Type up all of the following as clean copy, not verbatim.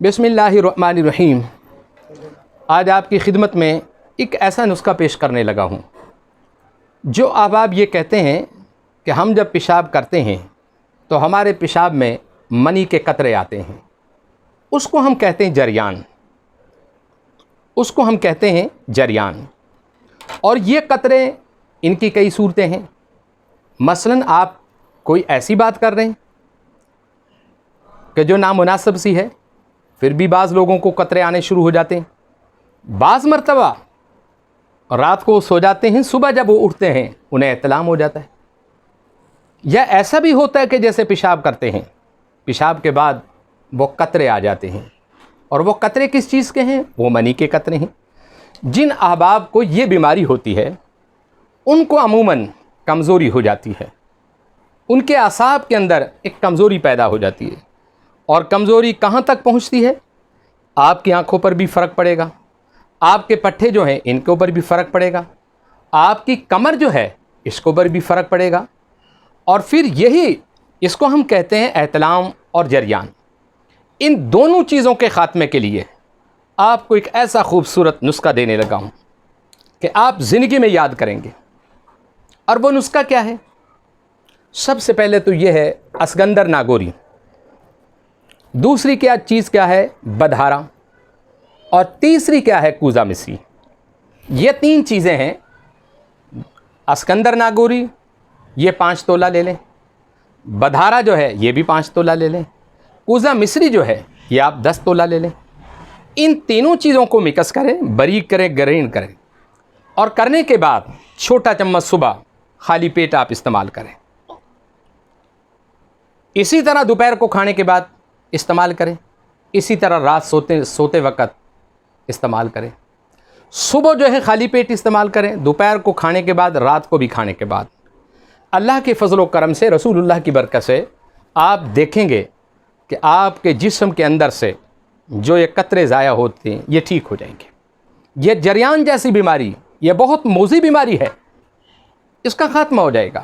بسم اللہ الرحمن الرحیم۔ آج آپ کی خدمت میں ایک ایسا نسخہ پیش کرنے لگا ہوں جو احباب یہ کہتے ہیں کہ ہم جب پیشاب کرتے ہیں تو ہمارے پیشاب میں منی کے قطرے آتے ہیں، اس کو ہم کہتے ہیں جریان، اور یہ قطرے ان کی کئی صورتیں ہیں۔ مثلاً آپ کوئی ایسی بات کر رہے ہیں کہ جو نامناسب سی ہے، پھر بھی بعض لوگوں کو قطرے آنے شروع ہو جاتے ہیں۔ بعض مرتبہ رات کو سو جاتے ہیں، صبح جب وہ اٹھتے ہیں انہیں احتلام ہو جاتا ہے۔ یا ایسا بھی ہوتا ہے کہ جیسے پیشاب کرتے ہیں، پیشاب کے بعد وہ قطرے آ جاتے ہیں، اور وہ قطرے کس چیز کے ہیں؟ وہ منی کے قطرے ہیں۔ جن احباب کو یہ بیماری ہوتی ہے ان کو عموماً کمزوری ہو جاتی ہے، ان کے اعصاب کے اندر ایک کمزوری پیدا ہو جاتی ہے، اور کمزوری کہاں تک پہنچتی ہے؟ آپ کی آنکھوں پر بھی فرق پڑے گا، آپ کے پٹھے جو ہیں ان کے اوپر بھی فرق پڑے گا، آپ کی کمر جو ہے اس کے اوپر بھی فرق پڑے گا، اور پھر یہی اس کو ہم کہتے ہیں احتلام اور جریان۔ ان دونوں چیزوں کے خاتمے کے لیے آپ کو ایک ایسا خوبصورت نسخہ دینے لگا ہوں کہ آپ زندگی میں یاد کریں گے۔ اور وہ نسخہ کیا ہے؟ سب سے پہلے تو یہ ہے اسکندر ناگوری، دوسری چیز کیا ہے؟ بدھارا، اور تیسری کیا ہے؟ کوزہ مصری۔ یہ تین چیزیں ہیں۔ اسکندر ناگوری یہ 5 تولہ لے لیں، بدھارا جو ہے یہ بھی 5 تولہ لے لیں، کوزہ مصری جو ہے یہ آپ 10 تولہ لے لیں۔ ان تینوں چیزوں کو مکس کریں، باریک کریں، گرینڈ کریں، اور کرنے کے بعد چھوٹا چمچ صبح خالی پیٹ آپ استعمال کریں۔ اسی طرح دوپہر کو کھانے کے بعد استعمال کریں، اسی طرح رات سوتے وقت استعمال کریں۔ صبح جو ہے خالی پیٹ استعمال کریں، دوپہر کو کھانے کے بعد، رات کو بھی کھانے کے بعد۔ اللہ کے فضل و کرم سے، رسول اللہ کی برکت سے آپ دیکھیں گے کہ آپ کے جسم کے اندر سے جو یہ قطرے ضائع ہوتے ہیں یہ ٹھیک ہو جائیں گے۔ یہ جریان جیسی بیماری، یہ بہت موذی بیماری ہے، اس کا خاتمہ ہو جائے گا۔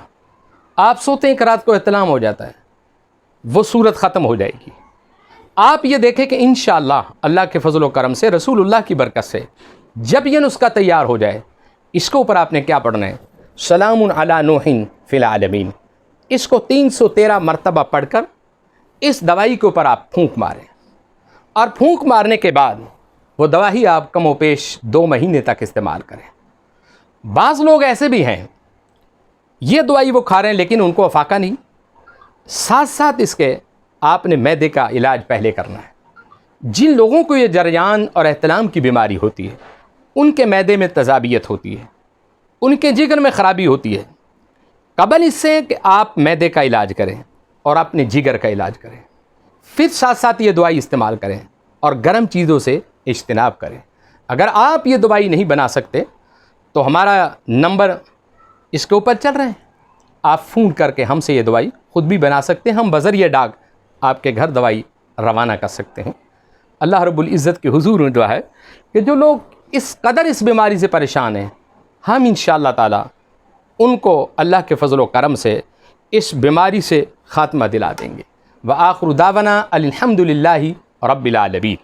آپ سوتے ہیں کہ رات کو احتلام ہو جاتا ہے، وہ صورت ختم ہو جائے گی۔ آپ یہ دیکھیں کہ انشاءاللہ اللہ کے فضل و کرم سے، رسول اللہ کی برکت سے، جب یہ نسخہ تیار ہو جائے، اس کے اوپر آپ نے کیا پڑھنا ہے؟ سلام علی نوح فی العالمین۔ اس کو 313 مرتبہ پڑھ کر اس دوائی کے اوپر آپ پھونک ماریں، اور پھونک مارنے کے بعد وہ دوائی آپ کم و بیش 2 مہینے تک استعمال کریں۔ بعض لوگ ایسے بھی ہیں، یہ دوائی وہ کھا رہے ہیں لیکن ان کو افاقہ نہیں، ساتھ ساتھ اس کے آپ نے معدے کا علاج پہلے کرنا ہے۔ جن لوگوں کو یہ جریان اور احتلام کی بیماری ہوتی ہے ان کے معدے میں تذابیت ہوتی ہے، ان کے جگر میں خرابی ہوتی ہے، قبل اس سے کہ آپ معدے کا علاج کریں اور اپنے جگر کا علاج کریں، پھر ساتھ ساتھ یہ دوائی استعمال کریں اور گرم چیزوں سے اجتناب کریں۔ اگر آپ یہ دوائی نہیں بنا سکتے تو ہمارا نمبر اس کے اوپر چل رہے ہیں، آپ فون کر کے ہم سے یہ دوائی خود بھی بنا سکتے ہیں، ہم بذریعہ ڈاک آپ کے گھر دوائی روانہ کر سکتے ہیں۔ اللہ رب العزت کے حضور میں دعا ہے کہ جو لوگ اس قدر اس بیماری سے پریشان ہیں، ہم انشاءاللہ تعالی ان کو اللہ کے فضل و کرم سے اس بیماری سے خاتمہ دلا دیں گے۔ وآخر دعوانا الحمدللہ رب العالمین۔